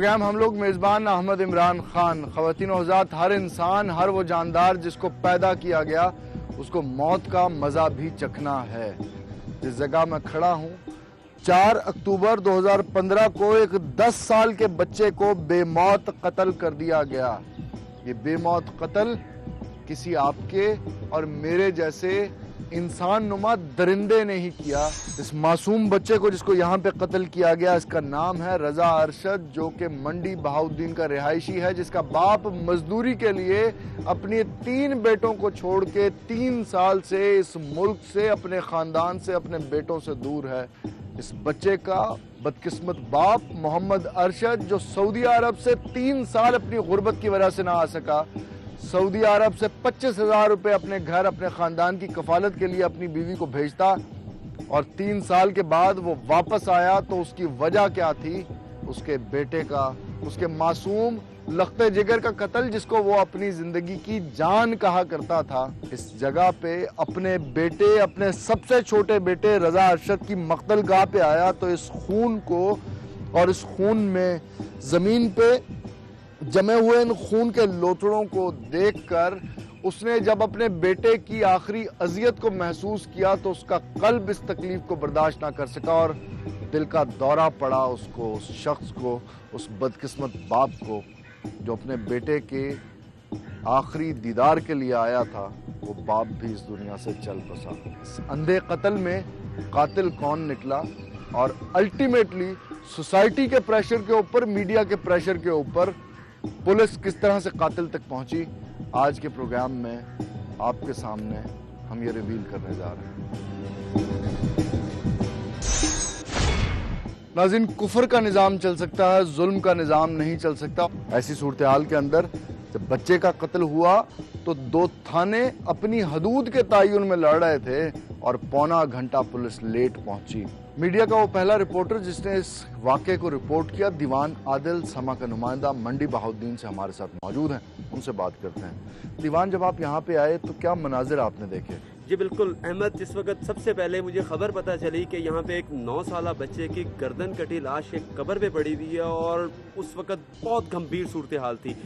Programme हम लोग मेज़बान अहमद इमरान खान। ख़वातीन और हज़रात, हर इंसान, हर वो जानदार जिसको पैदा किया गया उसको मौत का मज़ा भी चखना है। जिस जगह मैं खड़ा हूँ, 4 अक्टूबर 2015 को एक 10 साल के बच्चे को बेमौत कत्ल कर दिया गया। ये बेमौत कत्ल किसी आपके और मेरे जैसे इंसान नुमा दरिंदे ने ही किया। इस मासूम बच्चे को जिसको यहाँ पे कत्ल किया गया, इसका नाम है रजा अरशद, जो कि मंडी बहाउद्दीन का रिहायशी है, जिसका बाप मजदूरी के लिए अपने 3 बेटों को छोड़ के 3 साल से इस मुल्क से, अपने खानदान से, अपने बेटों से दूर है। इस बच्चे का बदकिस्मत बाप मोहम्मद अरशद, जो सऊदी अरब से 3 साल अपनी गुर्बत की वजह से ना आ सका, सऊदी अरब से 25,000 रुपए अपने घर, अपने खानदान की कफालत के लिए अपनी बीवी को भेजता, और 3 साल के बाद वो वापस आया तो उसकी वजह क्या थी? उसके बेटे का, उसके मासूम लख्ते जिगर का कत्ल, जिसको वो अपनी जिंदगी की जान कहा करता था। इस जगह पे अपने बेटे, अपने सबसे छोटे बेटे रजा अरशद की मक्तलगाह पे आया तो इस खून को और इस खून में जमीन पे जमे हुए इन खून के लोथड़ों को देखकर उसने जब अपने बेटे की आखिरी अजियत को महसूस किया तो उसका कल्ब इस तकलीफ को बर्दाश्त ना कर सका और दिल का दौरा पड़ा उसको, उस शख्स को, उस बदकिस्मत बाप को जो अपने बेटे के आखिरी दीदार के लिए आया था। वो बाप भी इस दुनिया से चल बसा। इस अंधे कत्ल में कातिल कौन निकला और अल्टीमेटली सोसाइटी के प्रेशर के ऊपर, मीडिया के प्रेशर के ऊपर पुलिस किस तरह से कातिल तक पहुंची, आज के प्रोग्राम में आपके सामने हम ये रिवील करने जा रहे हैं। नाज़रीन, कुफर का निज़ाम चल सकता है, जुल्म का निज़ाम नहीं चल सकता। ऐसी सूरत हाल के अंदर जब बच्चे का कत्ल हुआ तो 2 थाने अपनी हदूद के तयन में लड़ रहे थे और पौना घंटा पुलिस लेट पहुंची। मीडिया का वो पहला रिपोर्टर जिसने इस वाक़े को रिपोर्ट किया, दीवान आदिल समा का नुमाइंदा मंडी बहाउद्दीन से हमारे साथ मौजूद हैं, उनसे बात करते हैं। दीवान, जब आप यहाँ पे आए तो क्या मनाजिर आपने देखे? जी बिल्कुल अहमद, जिस वक्त सबसे पहले मुझे खबर पता चली कि यहाँ पे एक 9 साला बच्चे की गर्दन कटी लाश एक कब्र पे पड़ी हुई है और उस वक्त बहुत गंभीर सूरत हाल थी।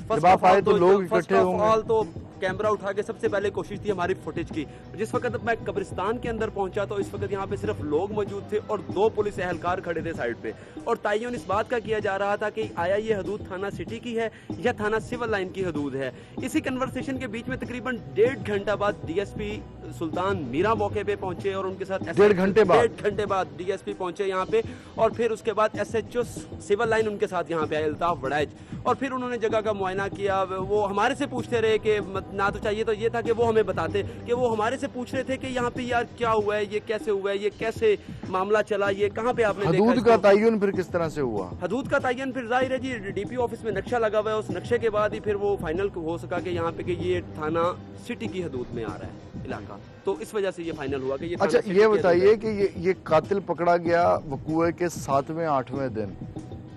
जब आप आए तो लोग इकट्ठे होंगे। तो कैमरा उठा के सबसे पहले कोशिश थी हमारी फुटेज की। जिस वक्त मैं कब्रिस्तान के अंदर पहुंचा तो इस वक्त यहाँ पे सिर्फ लोग मौजूद थे और 2 पुलिस एहलकार खड़े थे साइड पे, और तयन इस बात का किया जा रहा था कि आया ये हदूद थाना सिटी की है या थाना सिविल लाइन की हदूद है। इसी कन्वर्सेशन के बीच में तकरीबन 1.5 घंटा बाद डीएसपी सुल्तान मीरा मौके पे पहुंचे और उनके साथ 1.5 घंटे बाद डीएसपी पहुंचे यहाँ पे, और फिर उसके बाद एसएचओ सिविल लाइन उनके साथ यहाँ पे आए, अल्ताफ वड़ैच, और फिर उन्होंने जगह का मुआयना किया। वो हमारे से पूछते रहे कि ना तो चाहिए तो ये था कि वो हमें बताते, कि वो हमारे से पूछ रहे थे कि यहाँ पे यार क्या हुआ है, ये कैसे हुआ है, ये कैसे मामला चला, ये कहाँ पे आपने देखा। हदूद का तयन फिर किस तरह से हुआ? हदूद का तयन फिर जाहिर है जी डीपी ऑफिस में नक्शा लगा हुआ है, उस नक्शे के बाद ही फिर वो फाइनल हो सका कि यहाँ पे कि ये थाना सिटी की हदूद में आ रहा है इलाका, तो इस वजह से ये फाइनल हुआ कि ये। अच्छा, ये बताइए कि ये कातिल पकड़ा गया वकूए के 7वें 8वें दिन,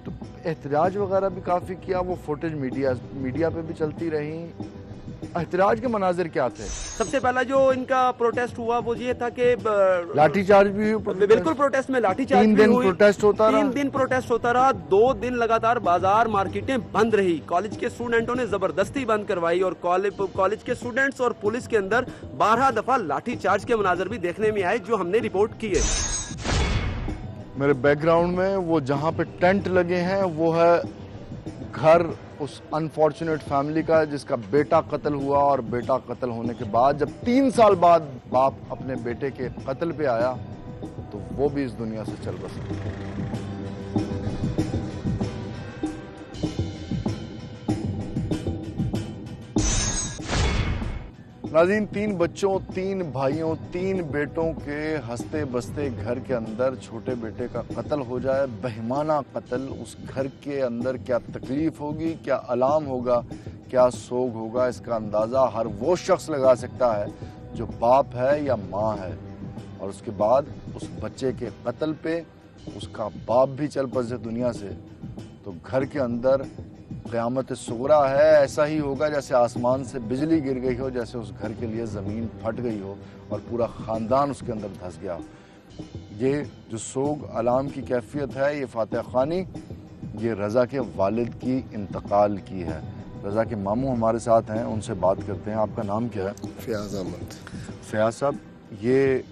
तो एहतजाज वगैरह भी काफी किया, वो फुटेज मीडिया पे भी चलती रही। एहतजाज के मनाजिर क्या थे? सबसे पहला जो इनका प्रोटेस्ट हुआ वो ये था कि लाठीचार्ज भी हुई। बिल्कुल, प्रोटेस्ट में लाठीचार्ज 3 दिन प्रोटेस्ट होता रहा। 3 दिन प्रोटेस्ट होता रहा। 2 दिन लगातार बाजार मार्केटें बंद रही। कॉलेज के स्टूडेंटों ने जबरदस्ती बंद करवाई और कॉलेज के स्टूडेंट्स और पुलिस के अंदर 12 दफा लाठीचार्ज के मनाजिर भी देखने में आए, जो हमने रिपोर्ट किए। मेरे बैकग्राउंड में वो जहाँ पे टेंट लगे हैं वो है घर उस अनफॉर्चुनेट फैमिली का जिसका बेटा कत्ल हुआ, और बेटा कत्ल होने के बाद जब 3 साल बाद बाप अपने बेटे के कत्ल पे आया तो वो भी इस दुनिया से चल बसा। नाज़रीन, 3 बच्चों, 3 भाइयों, 3 बेटों के हंसते बसते घर के अंदर छोटे बेटे का कत्ल हो जाए, बेईमाना कत्ल। उस घर के अंदर क्या तकलीफ होगी, क्या अलाम होगा, क्या सोग होगा, इसका अंदाज़ा हर वो शख्स लगा सकता है जो बाप है या माँ है। और उसके बाद उस बच्चे के कत्ल पे उसका बाप भी चल बसे दुनिया से, तो घर के अंदर क़यामत सुगरा है। ऐसा ही होगा जैसे आसमान से बिजली गिर गई हो, जैसे उस घर के लिए ज़मीन फट गई हो और पूरा ख़ानदान उसके अंदर धंस गया हो। ये जो सोग अलाम की कैफियत है, ये फातिहा खानी ये रज़ा के वालिद की इंतकाल की है। रज़ा के मामू हमारे साथ हैं, उनसे बात करते हैं। आपका नाम क्या है? फयाज अहमद। फयाज साहब, ये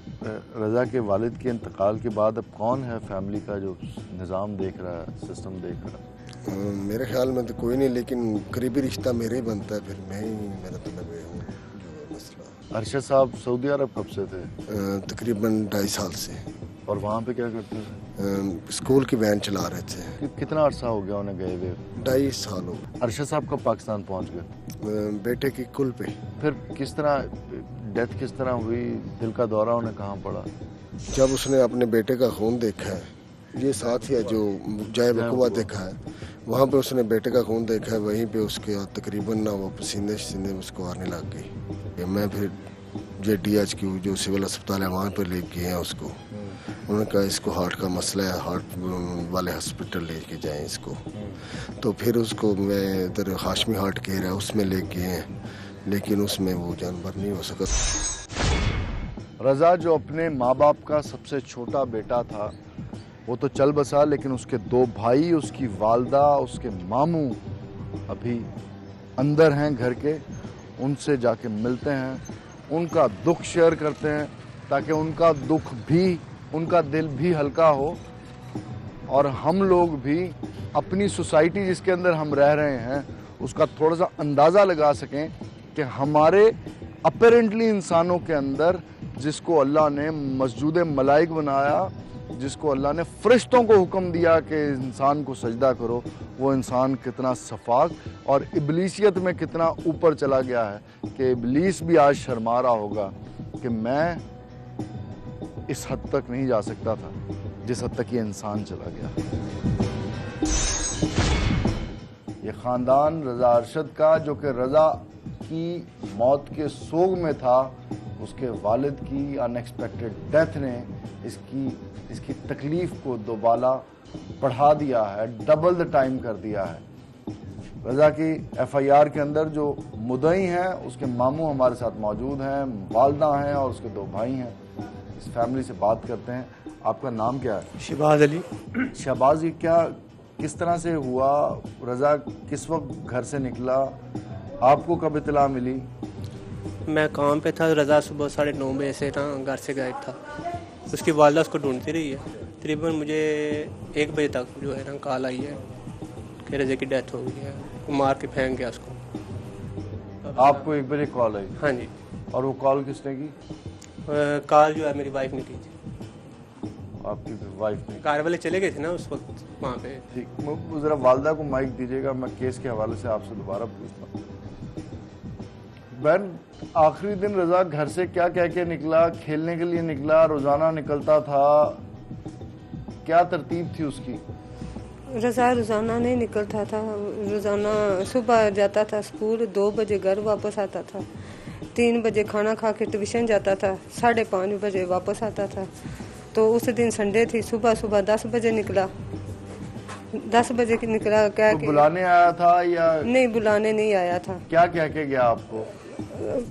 रज़ा के वालिद के इंतकाल के बाद अब कौन है फैमिली का जो निज़ाम देख रहा है, सिस्टम देख रहा है? मेरे ख्याल में तो कोई नहीं, लेकिन करीबी रिश्ता मेरे ही बनता है, फिर मैं ही मेरा मतलब है जो मसला। अरशद साहब सऊदी अरब कब से थे? तकरीबन 2.5 साल से। और वहाँ पे क्या करते थे? स्कूल की वैन चला रहे थे। कितना अरसा हो गया उन्हें गए हुए? 2.5 साल हो गए। अरशद साहब कब पाकिस्तान पहुँच गए? बेटे की कुल पे। फिर किस तरह डेथ किस तरह हुई? दिल का दौरा उन्हें कहाँ पड़ा? जब उसने अपने बेटे का खून देखा है, ये साथ ही है जो जाए वकुआ देखा है, वहाँ पे उसने बेटे का खून देखा है, वहीं पे उसके तकरीबन ना वो पसीने सीने उसको आने लग गई। मैं फिर JDH की जो सिविल अस्पताल है वहाँ पे ले गए हैं उसको। उन्होंने कहा इसको हार्ट का मसला है, हार्ट वाले हॉस्पिटल ले के जाएं इसको। तो फिर उसको मैं इधर हाशमी हार्ट केयर है उसमें ले गए हैं, लेकिन उसमें वो जानवर नहीं हो सका। रज़ा जो अपने माँ बाप का सबसे छोटा बेटा था वो तो चल बसा, लेकिन उसके 2 भाई, उसकी वालदा, उसके मामू अभी अंदर हैं घर के। उनसे जाके मिलते हैं, उनका दुख शेयर करते हैं ताकि उनका दुख भी, उनका दिल भी हल्का हो और हम लोग भी अपनी सोसाइटी जिसके अंदर हम रह रहे हैं उसका थोड़ा सा अंदाज़ा लगा सकें कि हमारे अपेरेंटली इंसानों के अंदर जिसको अल्लाह ने मस्जूद मलाइक बनाया, जिसको अल्लाह ने फरिश्तों को हुक्म दिया कि इंसान को सजदा करो, वो इंसान कितना सफाक और इबलीसियत में कितना ऊपर चला गया है कि इबलीस भी आज शर्मा रहा होगा कि मैं इस हद तक नहीं जा सकता था जिस हद तक ये इंसान चला गया। ये ख़ानदान रज़ा अरशद का, जो कि रज़ा की मौत के सोग में था, उसके वालिद की अनएक्सपेक्टेड डेथ ने इसकी तकलीफ़ को दोबारा बढ़ा दिया है, डबल द टाइम कर दिया है। रज़ा की FIR के अंदर जो मुद्दई हैं उसके मामू हमारे साथ मौजूद हैं, वालदा हैं और उसके 2 भाई हैं। इस फैमिली से बात करते हैं। आपका नाम क्या है? शहबाज अली। शहबाज, ये क्या किस तरह से हुआ? रज़ा किस वक्त घर से निकला? आपको कब इत्तला मिली? मैं काम पे था। रज़ा सुबह 9:30 बजे से ना घर से गायब था। उसकी वालदा उसको ढूंढती रही है। तकरीबन मुझे 1 बजे तक जो है ना कॉल आई है कि रज़ा की डेथ हो गई है, वो मार के फेंक गया उसको। आपको 1 बजे कॉल आई? हाँ जी। और वो कॉल किसने की? कॉल जो है मेरी वाइफ ने की थी। आपकी वाइफ ने? कार वाले चले गए थे ना उस वक्त वहाँ पे। ठीक, ज़रा वालदा को माइक दीजिएगा, मैं केस के हवाले से आपसे दोबारा पूछता हूँ। बहन, आखिरी दिन रज़ा घर से क्या कह के निकला? खेलने के लिए निकला, रोज़ाना निकलता था, क्या तरतीब थी उसकी? रज़ा रोज़ाना नहीं निकलता था। रोज़ाना सुबह जाता था स्कूल, 2 बजे घर वापस आता था, 3 बजे खाना खा के ट्यूशन जाता था, 5:30 बजे वापस आता था। तो उस दिन संडे थी, सुबह 10 बजे निकला। 10 बजे निकला। क्या तो बुलाने आया था या? नहीं, बुलाने नहीं आया था। क्या कह के गया आपको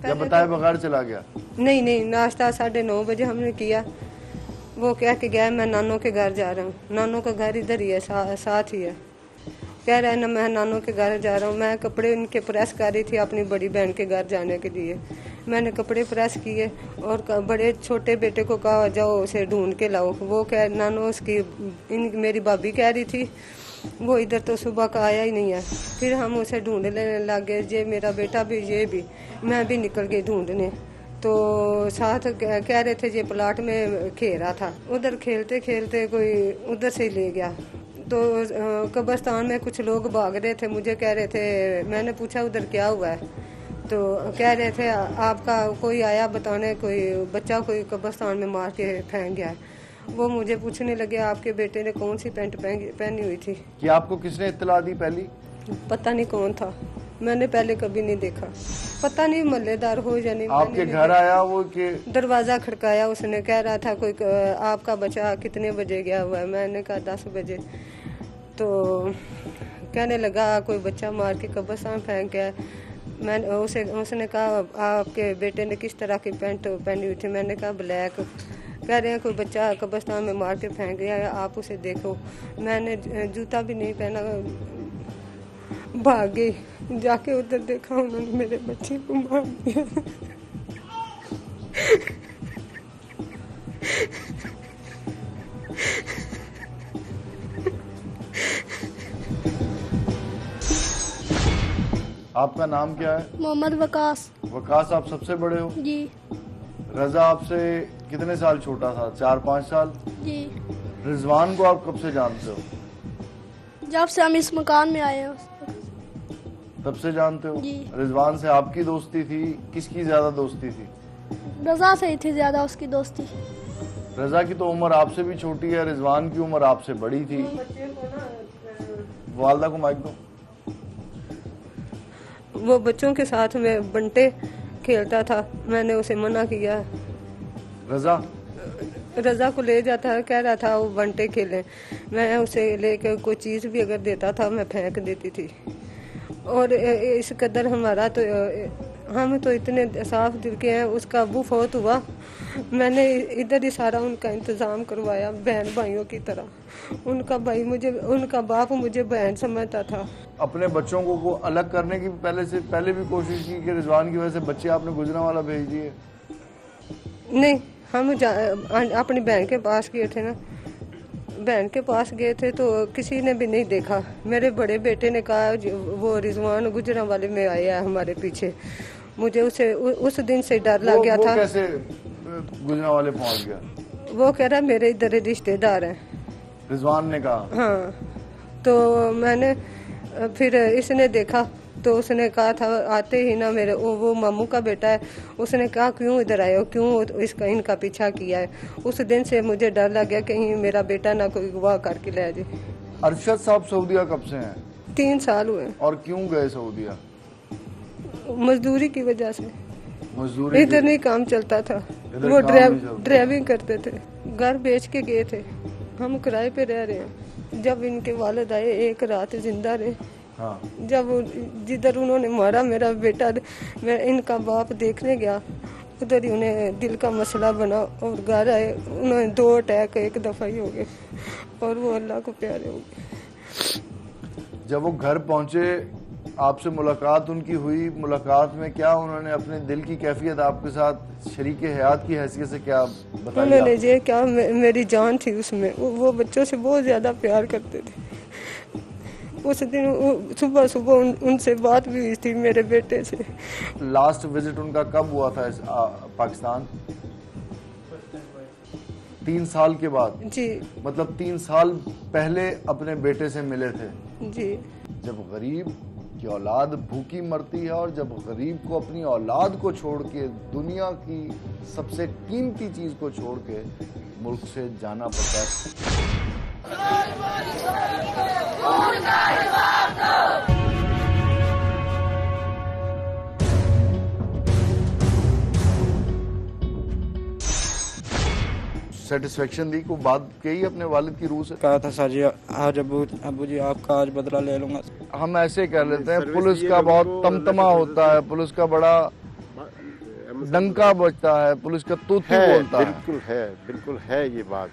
या बताए बगैर चला गया? नहीं, नाश्ता 9:30 बजे हमने किया। वो कह के गया मैं नानों के घर जा रहा हूँ। नानों का घर इधर ही है, साथ ही है। कह रहा है ना मैं नानों के घर जा रहा हूँ। मैं कपड़े उनके प्रेस कर रही थी अपनी बड़ी बहन के घर जाने के लिए। मैंने कपड़े प्रेस किए और बड़े छोटे बेटे को कहा जाओ उसे ढूंढ के लाओ। वो कह नानो उसकी मेरी भाभी कह रही थी, वो इधर तो सुबह का आया ही नहीं है। फिर हम उसे ढूंढने लग गए, ये मेरा बेटा भी, ये भी, मैं भी निकल गई ढूंढने। तो साथ कह रहे थे ये प्लाट में खेल रहा था, उधर खेलते खेलते कोई उधर से ले गया। तो कब्रिस्तान में कुछ लोग भाग रहे थे, मुझे कह रहे थे, मैंने पूछा उधर क्या हुआ है, तो कह रहे थे आपका कोई आया बताने, कोई बच्चा कोई कब्रिस्तान में मार के फेंक गया है। वो मुझे पूछने लगे आपके बेटे ने कौन सी पैंट पहनी हुई थी। कि आपको किसने इत्तला दी पहली? पता नहीं कौन था, मैंने पहले कभी नहीं देखा। पता नहीं मोहल्लेदार हो या नहीं। आपके घर आया वो कि? दरवाजा खड़काया, उसने कह रहा था कोई आपका बच्चा कितने बजे गया हुआ है। मैंने कहा 10 बजे। तो कहने लगा कोई बच्चा मार के कब्रिस्तान फेंक गया। मैंने उसने कहा आपके बेटे ने किस तरह की पैंट पहनी हुई थी। मैंने कहा ब्लैक। कह रहे हैं कोई बच्चा कब्रिस्तान में मार के फेंक गया है, आप उसे देखो। मैंने जूता भी नहीं पहना, भाग गई। जाके उधर देखा, उन्होंने मेरे बच्चे को मार दिया। आपका नाम क्या है? मोहम्मद वकास। वकास, आप सबसे बड़े हो? जी रजा आपसे कितने साल छोटा था? 4-5 साल? जी। रिजवान को आप कब से जानते हो? जब से हम इस मकान में आए हैं तब से जानते हो? जी। रिजवान से आपकी दोस्ती थी, किसकी ज्यादा दोस्ती थी? रजा से ही थी ज्यादा उसकी दोस्ती। रजा की तो उम्र आपसे भी छोटी है, रिजवान की उम्र आपसे बड़ी थी। वालदा को माइक दो। वो बच्चों के साथ में बंटे खेलता था, मैंने उसे मना किया। रजा को ले जाता है, कह रहा था वो बंटे खेलें। मैं उसे लेकर कोई चीज़ भी अगर देता था मैं फेंक देती थी। और इस कदर हमारा तो हम तो इतने साफ दिल के हैं। उसका अबू फौत हुआ, मैंने इधर ही सारा उनका इंतज़ाम करवाया बहन भाइयों की तरह। उनका बाप मुझे बहन समझता था। अपने बच्चों को अलग करने की पहले भी कोशिश की कि रिजवान की वजह से बच्चे आपने गुजरांवाला भेज दिए? नहीं, हम अपनी बहन के पास गए थे ना, बहन के पास गए थे तो किसी ने भी नहीं देखा। मेरे बड़े बेटे ने कहा वो रिजवान गुजरांवाले में आया हमारे पीछे। मुझे उस दिन से डर लग गया था। कैसे गुजरांवाले पहुंच गया? वो कह रहा मेरे इधर रिश्तेदार हैं, रिजवान ने कहा। हाँ, तो मैंने फिर इसने देखा तो उसने कहा था आते ही ना मेरे वो मामू का बेटा है, उसने कहा क्यों इधर आए हो, क्यों इनका पीछा किया है। उस दिन से मुझे डर लग गया कहीं मेरा बेटा ना कोई गवाह करके ले जाए। अरशद साहब सऊदीया कब से हैं? 3 साल हुए। और क्यों गए सऊदीया? मजदूरी की वजह से। मजदूरी? इधर नहीं काम चलता था, वो ड्राइविंग करते थे। घर बेच के गए थे, हम किराए पे रह रहे हैं। जब इनके वालिद आए एक रात जिंदा रहे। हाँ। जब जिधर उन्होंने मारा मेरा बेटा, मैं इनका बाप देखने गया, उधर ही उन्हें दिल का मसला बना और घर आए। उन्होंने 2 अटैक एक दफा ही हो गए और वो अल्लाह को प्यारे हो गए। जब वो घर पहुंचे, आपसे मुलाकात उनकी हुई, मुलाकात में क्या उन्होंने अपने दिल की कैफियत आपके साथ शरीके हयात की हैसियत से क्या बताया? उन्होंने ये क्या, मेरी जान थी उसमें। वो बच्चों से बहुत ज्यादा प्यार करते थे। उस दिन सुबह सुबह उनसे बात भी हुई थी मेरे बेटे से। लास्ट विजिट उनका कब हुआ था पाकिस्तान? 3 साल के बाद? जी। मतलब 3 साल पहले अपने बेटे से मिले थे? जी। जब गरीब की औलाद भूखी मरती है और जब गरीब को अपनी औलाद को छोड़ के, दुनिया की सबसे कीमती चीज को छोड़ के मुल्क से जाना पड़ता है। सेटिस्फेक्शन दी को बात कही अपने वालिद की रूह से? कहा था सर जी आज अबू जी आपका आज बदला ले लूंगा। हम ऐसे कर लेते हैं, पुलिस का बहुत तमतमा होता है, पुलिस का बड़ा डंका बजता है, पुलिस का तूतू बोलता है। बिल्कुल है ये बात।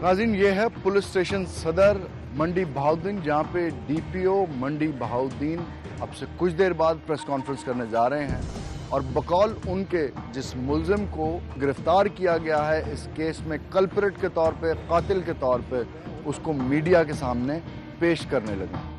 नाज़रीन, ये है पुलिस स्टेशन सदर मंडी बहाउद्दीन, जहाँ पे डीपीओ मंडी बहाउद्दीन अब से कुछ देर बाद प्रेस कॉन्फ्रेंस करने जा रहे हैं और बकौल उनके जिस मुल्जिम को गिरफ्तार किया गया है इस केस में कल्प्रिट के तौर पे, कातिल के तौर पे, उसको मीडिया के सामने पेश करने लगे।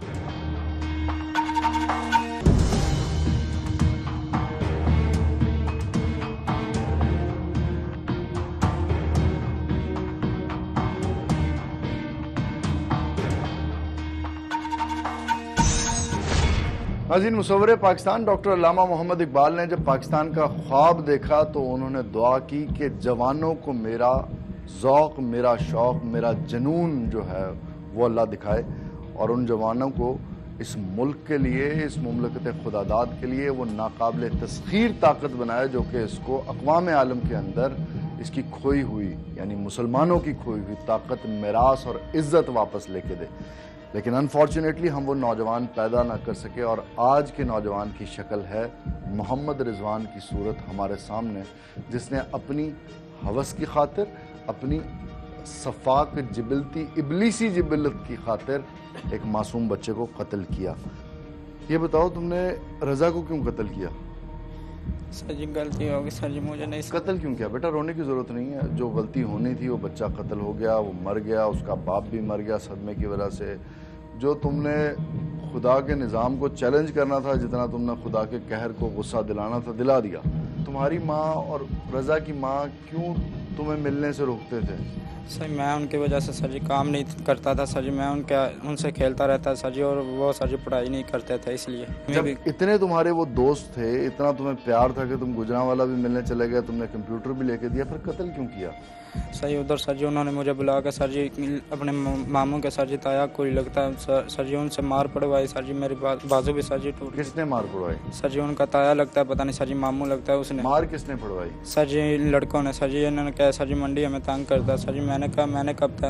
नाज़रीन, मुसव्वरे पाकिस्तान डॉक्टर अल्लामा मोहम्मद इकबाल ने जब पाकिस्तान का ख्वाब देखा तो उन्होंने दुआ की कि जवानों को मेरा ज़ौक़, मेरा शौक़, मेरा जुनून जो है वो अल्लाह दिखाए और उन जवानों को इस मुल्क के लिए, इस मुमलकत खुदादाद के लिए वो नाकाबिल तस्खीर ताकत बनाए जो कि इसको अक़वाम आलम के अंदर इसकी खोई हुई, यानी मुसलमानों की खोई हुई ताकत, मिरास और इज़्ज़त वापस लेके दे। लेकिन अनफॉर्चुनेटली हम वो नौजवान पैदा ना कर सके और आज के नौजवान की शक्ल है मोहम्मद रिजवान की सूरत हमारे सामने, जिसने अपनी हवस की खातिर, अपनी सफाक जिबिलती इबलीसी जिबिलत की खातिर एक मासूम बच्चे को कत्ल किया। ये बताओ तुमने रजा को क्यों कत्ल किया? सर जी गलती हो गई सर जी, मुझे नहीं कत्ल क्यों किया? बेटा रोने की जरूरत नहीं है, जो गलती होनी थी वो बच्चा कत्ल हो गया, वो मर गया, उसका बाप भी मर गया सदमे की वजह से। जो तुमने खुदा के निज़ाम को चैलेंज करना था, जितना तुमने खुदा के कहर को गुस्सा दिलाना था, दिला दिया। तुम्हारी माँ और रजा की माँ क्यों तुम्हें मिलने से रोकते थे? सर मैं उनकी वजह से सर जी काम नहीं करता था सर जी, मैं उनसे खेलता रहता सर जी, और वो सर जी पढ़ाई नहीं करते थे। इसलिए जब इतने तुम्हारे वो दोस्त थे, इतना तुम्हें प्यार था कि तुम गुजरांवाला भी मिलने चले गए, तुमने कंप्यूटर भी लेके दिया, फिर कत्ल क्यों किया? सही उधर सर जी उन्होंने मुझे बुला कर सर जी अपने मामू के सर जी ताया कोई लगता है सर जी, उनसे मार पड़वाई सर जी, मेरी बाजू भी सर जी टूट। किसने मार पड़वाई? सर जी उनका ताया लगता है, पता नहीं सर जी मामू लगता है, उसने। मार किसने पड़वाई? सर जी लड़कों ने सर जी, इन्होंने कहा सर जी मंडी हमें तंग करता। सर जी मैंने कहा मैंने कब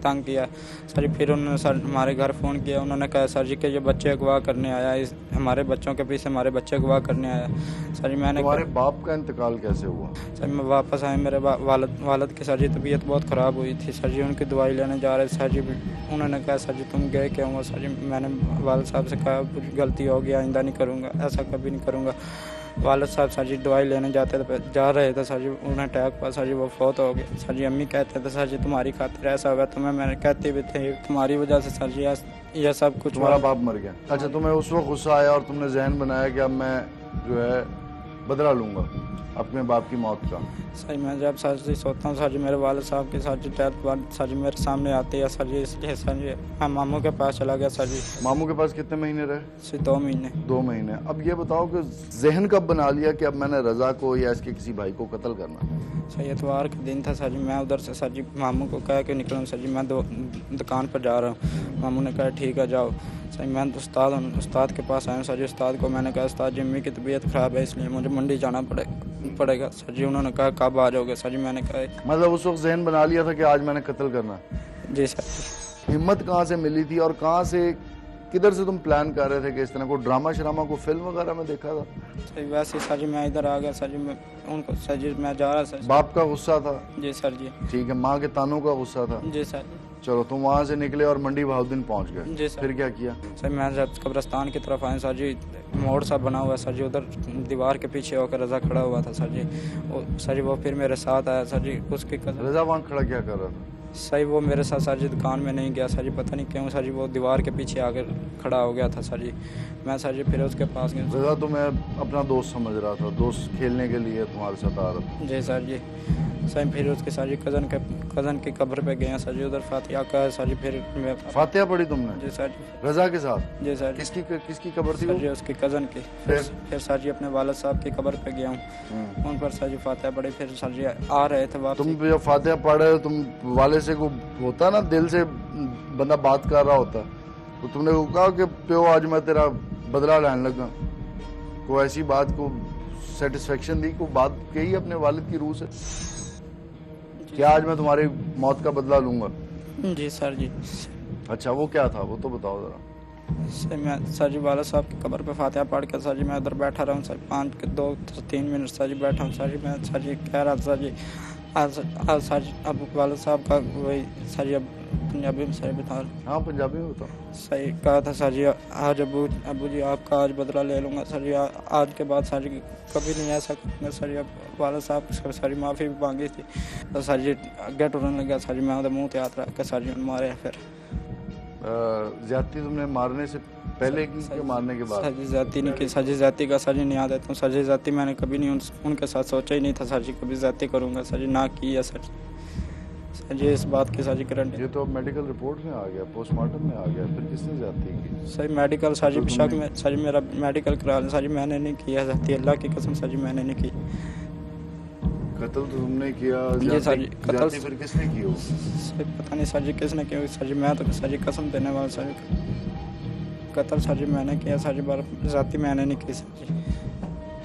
तंग किया? सर जी फिर उन्होंने सर हमारे घर फ़ोन किया, उन्होंने कहा सर जी कि ये बच्चे अगवा करने आया, इस हमारे बच्चों के पीछे हमारे बच्चे अगवा करने आया। सर जी मैंने तुम्हारे बाप का इंतकाल कैसे हुआ? सर मैं वापस आए, मेरे वालद की सर जी तबीयत बहुत ख़राब हुई थी सर जी, उनकी दवाई लेने जा रहे सर जी, उन्होंने कहा सर जी तुम गए क्यों? सर जी मैंने वालद साहब से कहा कुछ गलती हो गया, आइंदा नहीं करूँगा, ऐसा कभी नहीं करूँगा। वालद साहब सर जी दवाई लेने जा रहे थे सर जी, उन्हें अटैक हुआ सर जी, वो फौत हो गए। सर जी अम्मी कहते थे सर जी तुम्हारी खातिर ऐसा हुआ, तुम्हें मैंने कहते भी थे तुम्हारी वजह से सर जी यह सब कुछ। तुम्हारा बाप मर गया? अच्छा, तुम्हें उस वक्त गुस्सा आया और तुमने जहन बनाया कि अब मैं जो है बदला लूँगा अपने बाप की मौत का? सर मैं जब सर जी सोता हूँ सर जी, मेरे वालिद साहब के सर जी डेथ बाद सर जी मेरे सामने आती है सर जी, इसलिए सर जी मैं मामू के पास चला गया सर जी। मामू के पास कितने महीने रहे? सर 2 महीने। 2 महीने। अब ये बताओ कि जहन कब बना लिया कि अब मैंने रजा को या इसके किसी भाई को कत्ल करना? सर इतवार का दिन था सर जी, मैं उधर से सर जी मामू को कह के निकला सर जी, मैं दुकान पर जा रहा हूँ। मामू ने कहा ठीक है जाओ। सर मैं उस्ताद के पास आया सर जी, उस्ताद को मैंने कहा उस्ताद जी अम्मी की तबीयत ख़राब है इसलिए मुझे मंडी जाना पड़ेगा सर जी। उन्होंने कहा कब आ जाओगे सर जी? मैंने कहा मतलब उस वक्त जहन बना लिया था कि आज मैंने कत्ल करना? जी सर। हिम्मत कहाँ से मिली थी और कहाँ से, किधर से तुम प्लान कर रहे थे कि इस तरह को ड्रामा शरामा को फिल्म वगैरह में देखा था? सर वैसे सर जी मैं इधर आ गया सर जी, मैं उनको सर जी मैं जा रहा सर। बाप का गुस्सा था? जी सर जी। ठीक है, माँ के तानों का गुस्सा था? जी सर। चलो तुम वहाँ से निकले और मंडी बहाउद्दीन पहुँच गए? जी सर। फिर क्या किया? सर मैं जब कब्रिस्तान की तरफ आया सर जी, मोड़ सा बना हुआ सर जी, उधर दीवार के पीछे होकर रजा खड़ा हुआ था सर जी, सर जी वो फिर मेरे साथ आया सर जी। उसकी रजा वहाँ खड़ा क्या कर रहा था? सही वो मेरे साथ सर जी दुकान में नहीं गया सर जी, पता नहीं क्यों सर जी, वो दीवार के पीछे आकर खड़ा हो गया था सर जी। मैं सर जी फिर उसके पास गया। रजा तो मैं अपना दोस्त समझ रहा था, दोस्त खेलने के लिए तुम्हारे साथ आ रहा था? जी सर जी। सर फिर उसके सर जी कज़न की कब्र पे गए सर जी, उधर फातिहा का सर जी, फिर मैं फातिहा पढ़ी तुमने? जी सर जी। रजा के साथ? जी सर। किसकी कब्र थी सर जी? उसकी कज़न की। फिर सर जी अपने वालिद साहब की कब्र पे गया हूँ, उन पर सर जी फातिहा पढ़ी। फिर सर जी आ रहे थे वापस। तुम जब फातिहा पढ़ रहे हो, तुम वाले से को होता ना, दिल से बंदा बात कर रहा होता, तो तुमने कहा कि प्यो आज मैं तेरा बदला लेने लगा, कोई ऐसी बात को सेटिस्फेक्शन दी, को बात कही अपने वालिद की रूह से क्या आज मैं तुम्हारी मौत का बदला लूंगा? जी सर जी। अच्छा वो क्या था, वो तो बताओ जरा। सर मैं सर जी वालिद साहब की कब्र पे फातिहा पढ़ कर सर जी मैं उधर बैठा रहा हूँ सर, 2-3 मिनट सर जी बैठा हूँ सर जी। मैं सर जी कह रहा था सर जी आज सर जी अब वालिद साहब का वही सर जी, अब पंजाबी में सर बता रहा। हाँ पंजाबी में बताओ। सही कहा था सर जी आज अबू जी आपका आज बदला ले लूँगा सर जी, आज के बाद सर जी कभी नहीं ऐसा करूँगा सर जी। अब वालिद साहब सर जी माफ़ी भी मांगी थी तो सर जी अगे टुरन लगा सर जी, मैं उधर मुँह हाथ रख के सर जी मारे। फिर ज्यादती तुमने मारने से पहले की कि मारने के बाद? सर जी ज्यादती नहीं की सर जी, ज्यादती का सर जी नहीं याद देता हूँ सर जी, ज्यादती मैंने कभी नहीं उनके साथ सोचा ही नहीं था सर जी, कभी ज्यादती करूँगा सर जी, ना की है सर जी। सर जी इस बात की सर जी गारंटी। ये तो मेडिकल रिपोर्ट में आ गया, पोस्टमार्टम में आ गया, फिर किसने ज्यादती की? सर मेडिकल सर जी शक में सर जी मेरा मेडिकल करा लें सर जी, मैंने नहीं किया ज्यादती, अल्लाह की कसम सर जी मैंने नहीं की। कत्ल तो तुमने किया? जी सर जी। कत्ल फिर किसने की हो? सर पता नहीं सर जी किसने किया सर जी, मैं तो सर जी कसम देने वाला सर कत्ल सर जी मैंने किया सर जी, जाती मैंने नहीं की सर जी।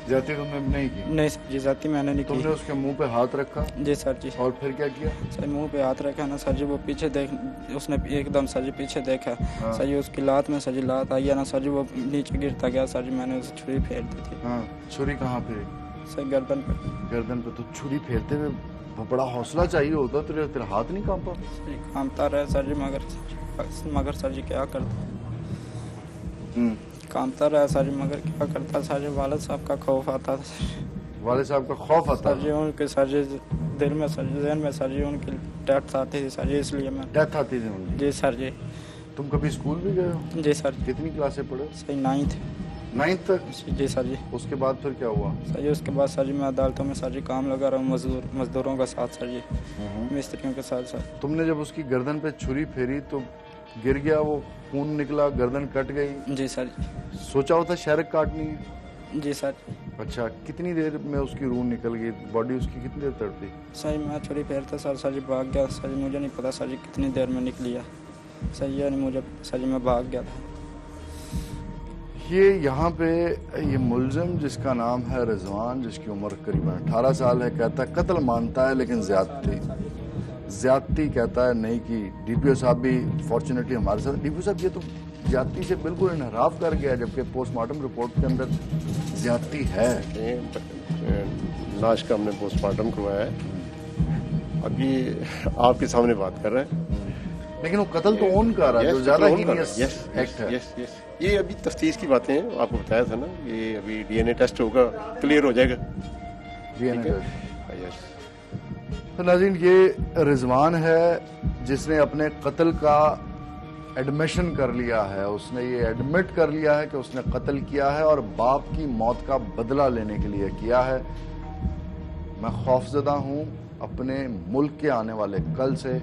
जाती तुमने नहीं की? नहीं सर जी, जाती मैंने नहीं तुमने की। उसके मुंह पे हाथ रखा? जी सर जी। और फिर क्या किया? सर मुंह पे हाथ रखा ना सर जी, वो पीछे देख, उसने एकदम सर जी पीछे देखा। हाँ। सर जी उसकी लात में सर जी लात आई है ना सर जी, वो नीचे गिरता गया सर जी, मैंने उसे छुरी फेर दी थी। हाँ, छुरी कहाँ पे? सर गर्दन पे। गर्दन पे। तो छुरी फेरते हुए बड़ा हौसला चाहिए होता, तेरा हाथ नहीं कांपा? सर जी कामता रहे सर जी, मगर सर जी क्या करता, कामता रहा सर जी, मगर क्या करता सर जी, वालिद साहब का खौफ आता था सर जी। वाले साहब का खौफ आता? सर जी उनके सर जी दिल में सर जी, जहन में सर जी उनकी डेथ आती थी सर जी, इसलिए मैं। डेथ आती थी उनकी? जी सर जी। तुम कभी स्कूल भी गए हो? जी सर। कितनी क्लासे पढ़े? सर 9th 9th तक? जी सर जी। उसके बाद फिर क्या हुआ? सर जी उसके बाद सर जी मैं अदालतों में सर जी काम लगा रहा हूँ, मजदूरों का साथ सर जी, मिस्त्रियों के साथ सर। तुमने जब उसकी गर्दन पे छुरी फेरी तो गिर गया वो, खून निकला, गर्दन कट गई? जी सर। सोचा होता शायरक काटनी है? जी सर। अच्छा, कितनी देर में उसकी रूह निकल गई? बॉडी उसकी कितनी देर तड़पी? सर मैं छुरी फेरता सर जी भाग गया सर जी, मुझे नहीं पता सर जी कितनी देर में निकली है सर, ये नहीं मुझे सर जी, मैं भाग गया था। ये यहाँ पे ये मुलजिम जिसका नाम है रिजवान, जिसकी उम्र करीबन 18 साल है, कहता है कत्ल मानता है लेकिन ज्यादती कहता है नहीं की। डीपीओ साहब भी फॉर्चुनेटली हमारे साथ। डीपीओ साहब ये तो ज्यादती से बिल्कुल इनहराफ कर गया, जबकि पोस्टमार्टम रिपोर्ट के अंदर ज्यादती है। लाश का हमने पोस्टमार्टम करवाया है, अभी आपके सामने बात कर रहे हैं। लेकिन वो कत्ल तो ओन कर रहा है, जो ज्यादा हीनियस एक्ट है। ये अभी तफ्तीश की बातें हैं, आपको बताया था ना, ये अभी डीएनए टेस्ट होगा, क्लियर हो जाएगा। DNA test. तो नाज़रीन, ये रिजवान है जिसने अपने कत्ल का एडमिशन कर लिया है। उसने ये एडमिट कर लिया है कि उसने कत्ल किया है और बाप की मौत का बदला लेने के लिए किया है। मैं खौफजदा हूँ अपने मुल्क के आने वाले कल से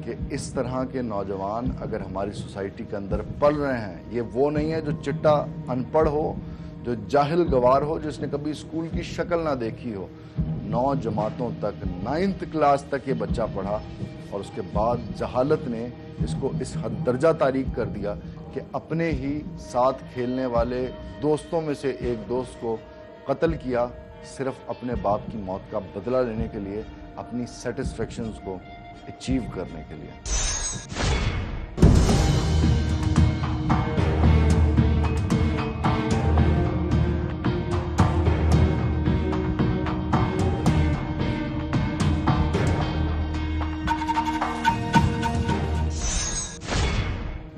कि इस तरह के नौजवान अगर हमारी सोसाइटी के अंदर पल रहे हैं। ये वो नहीं है जो चिट्टा अनपढ़ हो, जो जाहिल गवार हो, जिसने कभी स्कूल की शक्ल ना देखी हो। 9 जमातों तक, 9th क्लास तक ये बच्चा पढ़ा और उसके बाद जहालत ने इसको इस हद दर्जा तारीक कर दिया कि अपने ही साथ खेलने वाले दोस्तों में से एक दोस्त को कत्ल किया, सिर्फ अपने बाप की मौत का बदला लेने के लिए, अपनी सेटिस्फेक्शंस को अचीव करने के लिए।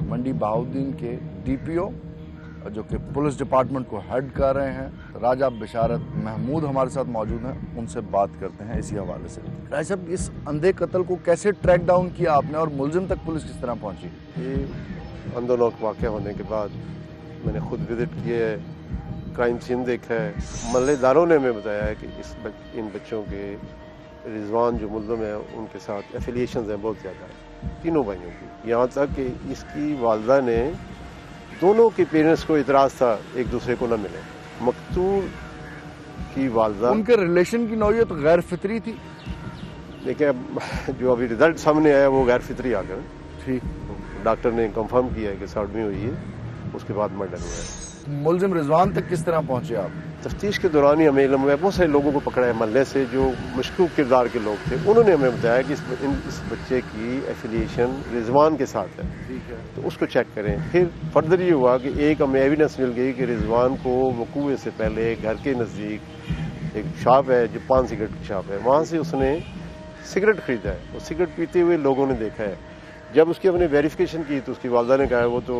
मंडी बहाउद्दीन के डीपीओ जो कि पुलिस डिपार्टमेंट को हेड कर रहे हैं, राजा बिशारत महमूद हमारे साथ मौजूद हैं। उनसे बात करते हैं इसी हवाले से। राजा साहब, इस अंधे कत्ल को कैसे ट्रैक डाउन किया आपने और मुलजिम तक पुलिस किस तरह पहुंची? ये अंदोनौक वाक़या होने के बाद मैंने खुद विजिट किए है, क्राइम सीन देखा है। मल्लेदारों ने हमें बताया है कि इन बच्चों के, रिजवान जो मुलजिम है उनके साथ एफिलिएशंस हैं बहुत ज़्यादा, तीनों भाइयों की। यहाँ तक कि इसकी वालदा ने, दोनों के पेरेंट्स को इतराज़ था एक दूसरे को न मिले। मकतूल की वालदा, उनके रिलेशन की नौयत गैर फितरी थी। देखिए जो अभी रिजल्ट सामने आया वो गैर फितरी आ गया। ठीक, डॉक्टर ने कंफर्म किया है कि साडमी हुई है, उसके बाद मर्डर हुआ है। मुलजिम रिजवान तक किस तरह पहुंचे आप? तफ्तीश के दौरान ही हमें इल्म हुआ, बहुत सारे लोगों को पकड़ा है महल्ले से जो मशकूक किरदार के लोग थे। उन्होंने हमें बताया कि इस बच्चे की एफिलिएशन रिजवान के साथ है। ठीक है, तो उसको चेक करें। फिर फर्दर ये हुआ कि एक हमें एविडेंस मिल गई कि रिजवान को वकूए से पहले घर के नज़दीक एक शॉप है जो पान सिगरेट की शॉप है, वहाँ से उसने सिगरेट खरीदा है। वो सिगरेट पीते हुए लोगों ने देखा है। जब उसकी हमने वेरिफिकेशन की तो उसकी वालदा ने कहा वो तो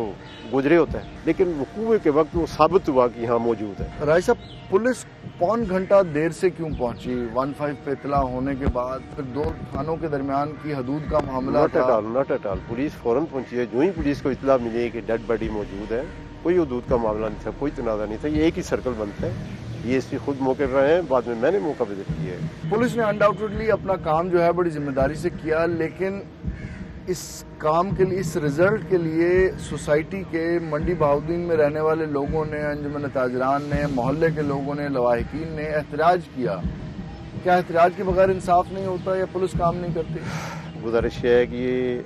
गुजरे होता है, लेकिन वकूए के वक्त वो साबित हुआ कि यहाँ मौजूद है। राय साहब, पुलिस पौन घंटा देर से क्यों पहुंची? 15 पे इतला होने के बाद फिर 2 थानों के दरमियान की हदूद का मामला था। Not at all. पुलिस फौरन पहुंची है। जो ही पुलिस को इतला मिली कि डेड बॉडी मौजूद है, कोई हदूद का मामला नहीं था, कोई तनाज़ा नहीं था। ये एक ही सर्कल बनता है। ये इसकी खुद मौके पर रहे हैं, बाद में मैंने मौका विजिट किया है। पुलिस ने अनडाउटेडली अपना काम जो है बड़ी जिम्मेदारी से किया, लेकिन इस काम के लिए, इस रिजल्ट के लिए सोसाइटी के, मंडी बहाउद्दीन में रहने वाले लोगों ने, अंजुमन ताजरान ने, मोहल्ले के लोगों ने, लवाहिकीन ने एहतजाज किया। क्या एहतजाज के बगैर इंसाफ नहीं होता या पुलिस काम नहीं करती? गुजारिश है कि ये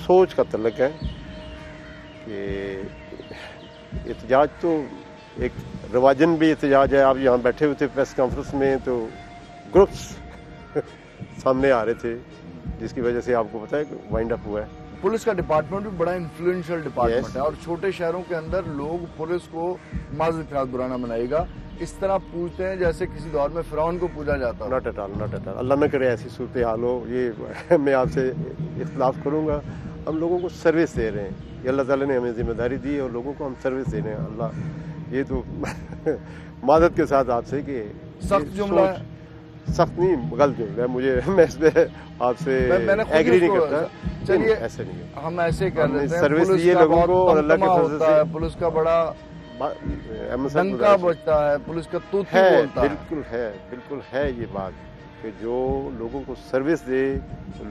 सोच का तल्लक है। कि एहतजाज तो एक रवाजन भी एहतजाज है। आप यहाँ बैठे हुए थे प्रेस कॉन्फ्रेंस में तो ग्रुप्स सामने आ रहे थे, जिसकी वजह से आपको पता है वाइंड अप हुआ है। पुलिस का डिपार्टमेंट भी बड़ा इन्फ्लुएंशियल डिपार्टमेंट है और छोटे शहरों के अंदर लोग पुलिस को माज़रत के साथ बुरा ना बनाएगा, इस तरह पूछते हैं जैसे किसी दौर में फिरौन को पूजा जाता है। Not at all, not at all. Allah न करे ऐसी सूरत हाल हो। ये मैं आपसे इख्तिलाफ करूँगा। हम लोगों को सर्विस दे रहे हैं, ये अल्लाह ताला ने हमें जिम्मेदारी दी है और लोगों को हम सर्विस दे रहे हैं। अल्लाह ये तो मादत के साथ आपसे कि सख्त जुमला है, सख्त नहीं गलत जुमला है। मुझे मैं इस पे आपसे एग्री नहीं करता। चलिए ऐसे नहीं है, हम ऐसे कर लेते हैं। सर्विस दिए लोगों को और अल्लाह के फजल से पुलिस का बड़ा डंका बजता है, पुलिस का तूती बोलता है। बिल्कुल है ये बात कि जो लोगों को सर्विस दे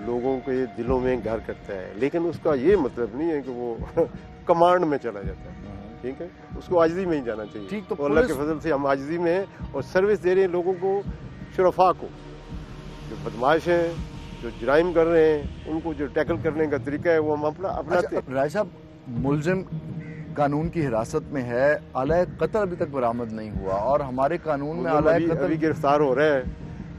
लोगों के दिलों में घर करता है, लेकिन उसका ये मतलब नहीं है कि वो कमांड में चला जाता है। ठीक है, उसको आजिज़ी में ही जाना चाहिए। ठीक, तो अल्लाह के फजल से हम आजिज़ी में हैं और सर्विस दे रहे हैं लोगों को, शुरफा को, जो बदमाश हैं, जो जराइम कर रहे हैं, उनको जो टैकल करने का तरीका है वो हम अपनाते हैं। राय साहब, मुलजिम कानून की हिरासत में है, आला कत्ल अभी तक बरामद नहीं हुआ और हमारे कानून में आला कत्ल अभी गिरफ्तार हो रहे हैं,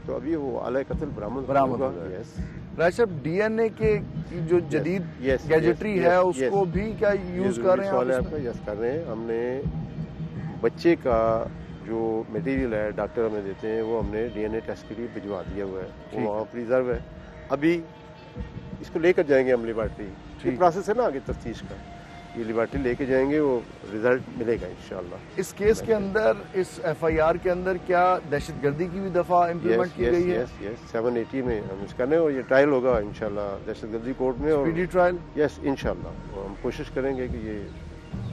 तो अभी वो आला कत्ल बरामद होगा। यस राय साहब, डीएनए के जो जदीद गैजेटरी है उसको भी क्या यूज कर रहे हैं? यस कर रहे हैं। हमने बच्चे का जो मटेरियल है डॉक्टर हमें देते हैं वो हमने डीएनए टेस्ट के लिए भिजवा दिया हुआ है, वो वहाँ प्रिजर्व है। अभी इसको लेकर जाएंगे हम लेबॉर्ट्री, ये प्रोसेस है ना आगे तफ्तीश का, ये लेबॉर्ट्री लेके जाएंगे, वो रिजल्ट मिलेगा इंशाल्लाह। इस केस के अंदर, इस एफआईआर के अंदर क्या दहशतगर्दी की भी दफा इम्प्लीमेंट की गई है? यस 780 में हम इसका नहीं, और ये ट्रायल होगा इंशाल्लाह दहशतगर्दी कोर्ट में और स्पीडी ट्रायल। यस इंशाल्लाह हम कोशिश करेंगे कि ये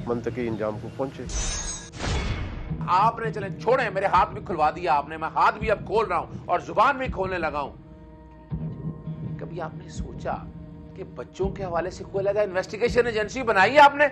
मंतकी इंजाम को पहुंचे। आपने चले छोड़े, मेरे हाथ भी खुलवा दिया आपने, मैं हाथ भी अब खोल रहा हूं और जुबान भी खोलने लगा हूं। कभी आपने सोचा कि बच्चों के हवाले से कोई अलग इन्वेस्टिगेशन एजेंसी बनाई है आपने?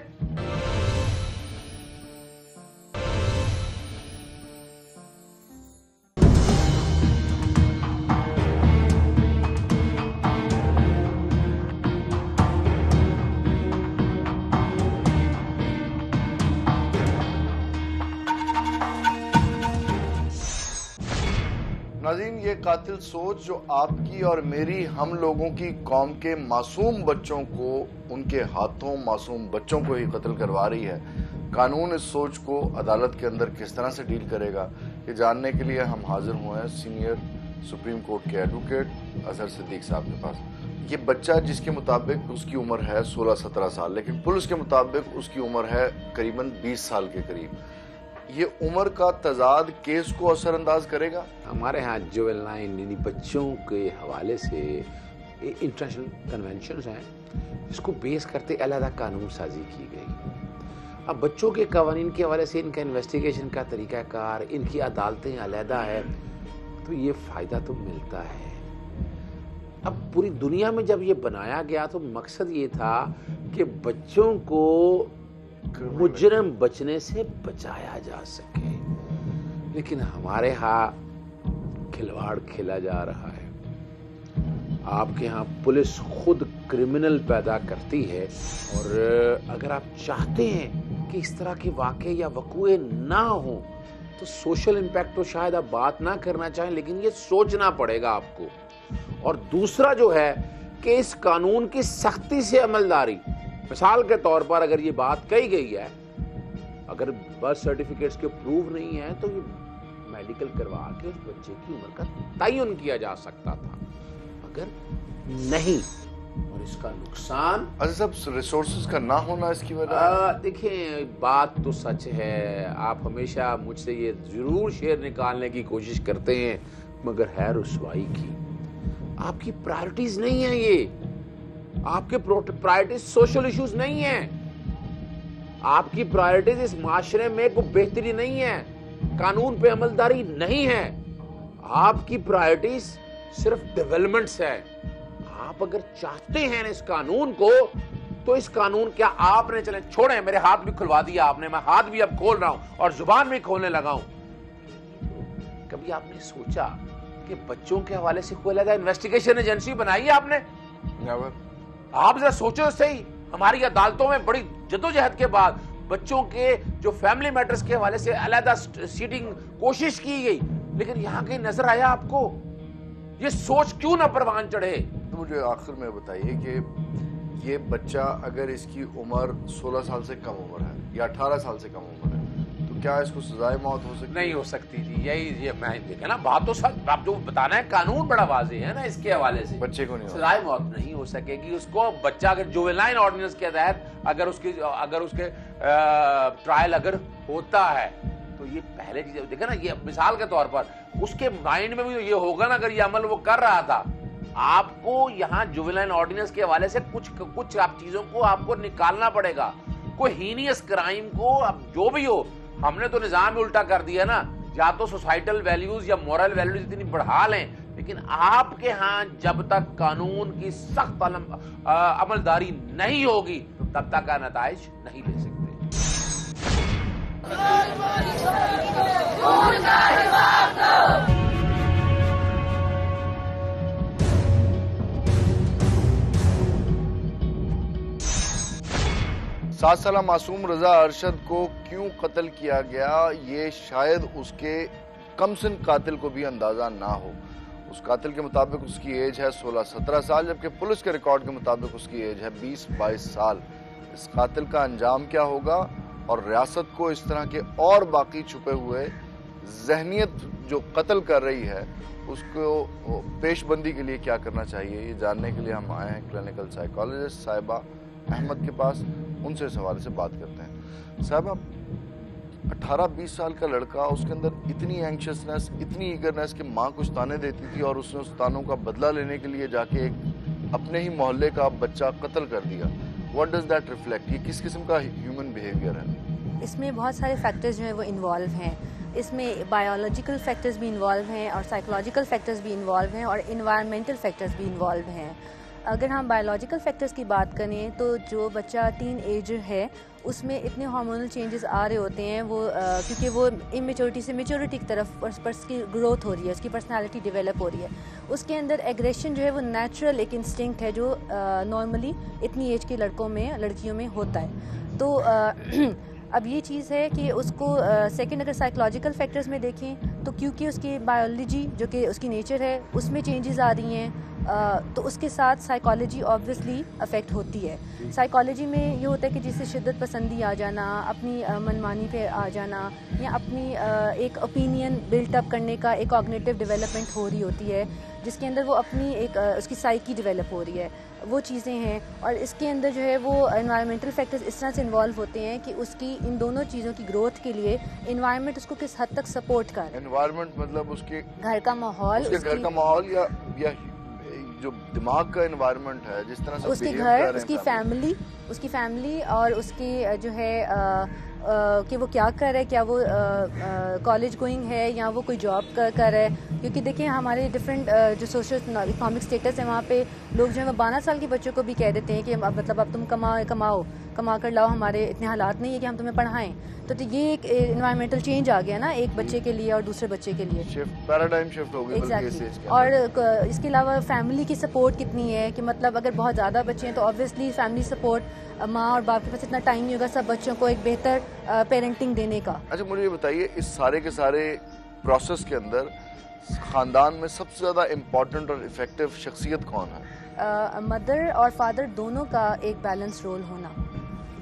नाज़रीन, ये कातिल सोच जो आपकी और मेरी, हम लोगों की कौम के मासूम बच्चों को, उनके हाथों मासूम बच्चों को ही कत्ल करवा रही है, कानून इस सोच को अदालत के अंदर किस तरह से डील करेगा, ये जानने के लिए हम हाजिर हुए हैं सीनियर सुप्रीम कोर्ट के एडवोकेट अजहर सिद्दीक साहब के पास। ये बच्चा जिसके मुताबिक उसकी उम्र है 16-17 साल, लेकिन पुलिस के मुताबिक उसकी उम्र है करीबन 20 साल के करीब। ये उम्र का तजाद केस को असरअंदाज करेगा? हमारे यहाँ जुवेनाइल यानी बच्चों के हवाले से इंटरनेशनल कन्वेंशंस हैं, इसको बेस करते अलग कानून साजी की गई। अब बच्चों के कवानीन के हवाले से इनका इन्वेस्टिगेशन का तरीक़ाकार, इनकी अदालतें अलहदा है, तो ये फ़ायदा तो मिलता है। अब पूरी दुनिया में जब ये बनाया गया तो मकसद ये था कि बच्चों को मुजरम बचने से बचाया जा सके, लेकिन हमारे यहाँ खिलवाड़ खेला जा रहा है। आपके यहाँ पुलिस खुद क्रिमिनल पैदा करती है, और अगर आप चाहते हैं कि इस तरह के वाक़े या वक़ूए ना हो तो सोशल इम्पैक्ट तो शायद आप बात ना करना चाहें, लेकिन ये सोचना पड़ेगा आपको। और दूसरा जो है कि इस कानून की सख्ती से अमलदारी, मिसाल के तौर पर अगर ये बात कही गई है, अगर बर्थ सर्टिफिकेट्स के प्रूव नहीं है तो ये मेडिकल करवा के उस बच्चे की उम्र का तयन किया जा सकता था, अगर नहीं, और इसका नुकसान सब रिसोर्सेज का ना होना इसकी वजह। देखिए बात तो सच है, आप हमेशा मुझसे ये जरूर शेर निकालने की कोशिश करते हैं, मगर है रुसवाई की। आपकी प्रायोरिटीज नहीं है ये, आपके प्रायोरिटीज सोशल इश्यूज नहीं है, आपकी प्रायोरिटीज इस माशरे में कोई बेहतरी नहीं है, कानून पे अमलदारी नहीं है, आपकी प्रायोरिटीज सिर्फ डेवलपमेंट्स है। आप अगर चाहते हैं इस कानून को, तो इस कानून क्या आपने चले छोड़े, मेरे हाथ भी खुलवा दिया आपने, मैं हाथ भी अब खोल रहा हूं और जुबान भी खोलने लगा हूं। कभी आपने सोचा कि बच्चों के हवाले से कोई अलग इन्वेस्टिगेशन एजेंसी बनाई है आपने? नेवर। आप जरा सोचो सही, हमारी अदालतों में बड़ी जद्दोजहद के बाद बच्चों के जो फैमिली मैटर्स के हवाले से अलहदा सीटिंग कोशिश की गई, लेकिन यहाँ कहीं नजर आया आपको? ये सोच क्यों ना परवान चढ़े? तो मुझे आखिर में बताइए कि ये बच्चा अगर इसकी उम्र 16 साल से कम उम्र है या 18 साल से कम उम्र है, तो क्या इसको सजाए मौत हो सकती? नहीं हो सकती जी, ये मैं देखा ना, बात तो सच, आप जो बताना है कानून बड़ा वाज़ेह है ना इसके हवाले से। बच्चे को नहीं सजाए मौत नहीं हो सकेगी उसको। बच्चा अगर जुवेनाइल ऑर्डिनेंस के तहत अगर उसके ट्रायल अगर होता है तो ये पहले चीज देखा ना, ये मिसाल के तौर पर उसके माइंड में भी ये होगा ना, अगर ये अमल वो कर रहा था, आपको यहाँ जुवेनाइल ऑर्डिनेंस के हवाले से कुछ आप चीजों को आपको निकालना पड़ेगा। कोई हीनियस क्राइम को अब जो भी हो, हमने तो निजाम ही उल्टा कर दिया ना, या तो सोसाइटल वैल्यूज या मॉरल वैल्यूज इतनी बढ़ा लें, लेकिन आपके यहाँ जब तक कानून की सख्त अमलदारी नहीं होगी तब तक का नताइज नहीं ले सकते। सात साल मासूम रजा अरशद को क्यों कत्ल किया गया, ये शायद उसके कमसिन कातिल को भी अंदाजा ना हो। उस कातिल के मुताबिक उसकी एज है 16-17 साल, जबकि पुलिस के रिकॉर्ड के मुताबिक उसकी एज है 20-22 साल। इस कातिल का अंजाम क्या होगा और रियासत को इस तरह के और बाकी छुपे हुए जहनियत जो कत्ल कर रही है उसको पेशबंदी के लिए क्या करना चाहिए, ये जानने के लिए हम आए हैं क्लिनिकल साइकोलॉजिस्ट साहिबा अहमद के पास। उनसे इस हवाले से बात करते हैं। साहिबा, 18-20 साल का लड़का, उसके अंदर इतनी एंग्शियसनेस, इतनी ईगरनेस कि माँ कुछ ताने देती थी और उसने उस तानों का बदला लेने के लिए जाके एक अपने ही मोहल्ले का बच्चा कत्ल कर दिया। What does that reflect? ये किस किस्म का ह्यूमन बिहेवियर है? इसमें बहुत सारे फैक्टर्स जो है वो इन्वॉल्व हैं। इसमें बायोलॉजिकल फैक्टर्स भी इन्वॉल्व हैं और साइकोलॉजिकल फैक्टर्स भी इन्वॉल्व हैं और इन्वायरमेंटल फैक्टर्स भी इन्वॉल्व हैं। अगर हम बायोलॉजिकल फैक्टर्स की बात करें तो जो बच्चा टीन एज है उसमें इतने हार्मोनल चेंजेस आ रहे होते हैं, वो क्योंकि वो इमेच्योरिटी से मेच्योरिटी की तरफ उसकी ग्रोथ हो रही है, उसकी पर्सनालिटी डेवलप हो रही है। उसके अंदर एग्रेशन जो है वो नेचुरल एक इंस्टिंक्ट है जो नॉर्मली इतनी एज के लड़कियों में होता है। तो अब ये चीज़ है कि उसको सेकंड अगर साइकोलॉजिकल फैक्टर्स में देखें तो क्योंकि उसकी बायोलॉजी जो कि उसकी नेचर है उसमें चेंजेस आ रही हैं, तो उसके साथ साइकोलॉजी ऑब्वियसली अफेक्ट होती है। साइकोलॉजी में ये होता है कि जिससे शिद्दत पसंदी आ जाना, अपनी मनमानी पे आ जाना या अपनी एक ओपिनियन बिल्टअप करने का एक कॉग्निटिव डेवलपमेंट हो रही होती है, जिसके अंदर वो अपनी एक उसकी साइकी डेवलप हो रही है, वो चीज़ें हैं। और इसके अंदर जो है वो एनवायरमेंटल फैक्टर्स इस तरह से इन्वॉल्व होते हैं कि उसकी इन दोनों चीज़ों की ग्रोथ के लिए एनवायरनमेंट उसको किस हद तक सपोर्ट कर। एनवायरनमेंट मतलब उसके घर का माहौल, उसके घर का माहौल या जो दिमाग का एनवायरनमेंट है, जिस तरह से उसके घर, उसकी फैमिली और उसकी जो है कि वो क्या कर रहा है, क्या वो कॉलेज गोइंग है या वो कोई जॉब कर रहा है। क्योंकि देखिए हमारे डिफरेंट जो सोशल इकोनॉमिक स्टेटस है वहाँ पे लोग जो है 12 साल के बच्चों को भी कह देते हैं कि मतलब अब तुम कमा कर लाओ, हमारे इतने हालात नहीं है कि हम तुम्हें पढ़ाएं। तो ये एक एनवायरमेंटल चेंज आ गया ना एक बच्चे के लिए और दूसरे बच्चे के लिए, पैराडाइम शिफ्ट हो गई। Exactly. और इसके अलावा फैमिली की सपोर्ट कितनी है कि मतलब अगर बहुत ज़्यादा बच्चे हैं तो ऑब्वियसली फैमिली सपोर्ट, माँ और बाप के पास इतना टाइम नहीं होगा सब बच्चों को एक बेहतर पेरेंटिंग देने का। अच्छा, मुझे ये बताइए, इस सारे के सारे प्रोसेस के अंदर खानदान में सबसे ज़्यादा इम्पोर्टेंट और इफेक्टिव शख्सियत कौन है? मदर और फादर दोनों का एक बैलेंस रोल होना,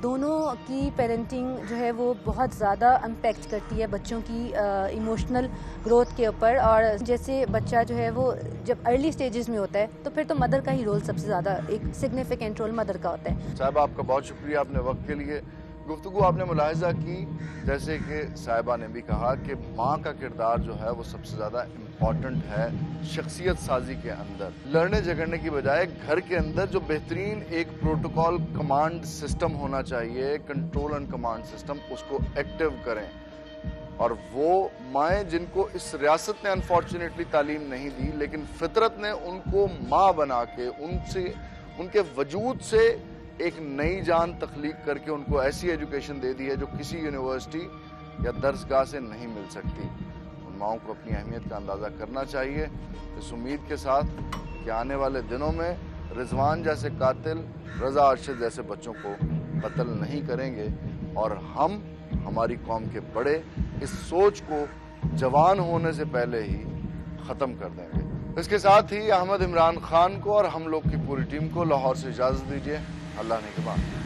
दोनों की पेरेंटिंग जो है वो बहुत ज़्यादा इम्पैक्ट करती है बच्चों की इमोशनल ग्रोथ के ऊपर। और जैसे बच्चा जो है वो जब अर्ली स्टेजेस में होता है तो फिर तो मदर का ही रोल सबसे ज़्यादा एक सिग्निफिकेंट रोल मदर का होता है। साहिबा, आपका बहुत शुक्रिया अपने वक्त के लिए। गुफ्तगू आपने मुलाहिजा की, जैसे कि साहिबा ने भी कहा कि माँ का किरदार जो है वो सबसे ज़्यादा इम्पॉर्टेंट है शख्सियत साजी के अंदर। लड़ने झगड़ने की बजाय घर के अंदर जो बेहतरीन एक प्रोटोकॉल कमांड सिस्टम होना चाहिए, कंट्रोल एंड कमांड सिस्टम, उसको एक्टिव करें। और वो माएँ जिनको इस रियासत ने अनफॉर्चुनेटली तालीम नहीं दी, लेकिन फितरत ने उनको माँ बना के उनके वजूद से एक नई जान तख्लीक करके उनको ऐसी एजुकेशन दे दी है जो किसी यूनिवर्सिटी या दर्सगाह से नहीं मिल सकती। उन माओं को अपनी अहमियत का अंदाज़ा करना चाहिए। इस उम्मीद के साथ कि आने वाले दिनों में रिजवान जैसे कातिल, रजा अरशद जैसे बच्चों को कत्ल नहीं करेंगे और हम, हमारी कौम के बड़े, इस सोच को जवान होने से पहले ही ख़त्म कर देंगे। इसके साथ ही अहमद इमरान खान को और हम लोग की पूरी टीम को लाहौर से इजाज़त दीजिए। अल्लाह ने के बाद।